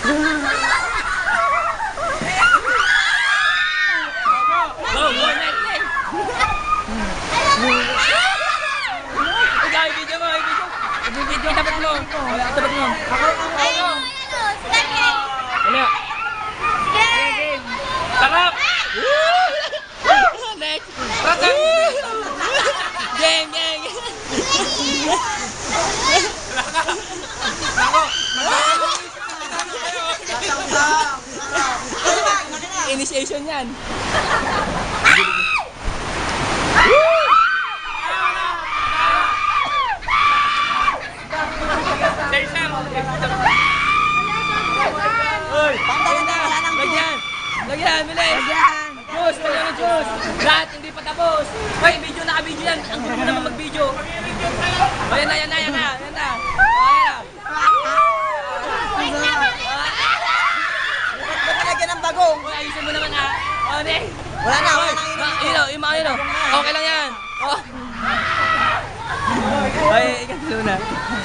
Go, go, next, next. Ikaw, i-video mo, i-video. I-video, tapat mo. Tapat mo. Ako. Ano? Sarap! Next! Ratang! Gang, gang! Ako! Initiation yan! Lagyan! Lagyan, bilis! Lagyan! Diyos, lagyan ng Diyos! Lahat, hindi pa tapos! Hoy, video, naka-video yan! Ang gusto naman mag-video! O, yan na, yan na, yan na! Yan na! Yan na! Ba't ka lagyan ng bagong? Hoy, ayusin mo naman ha! O, next! Wala na, wala na. Yung mga yun, okay lang yan! O! Hoy, ikat na.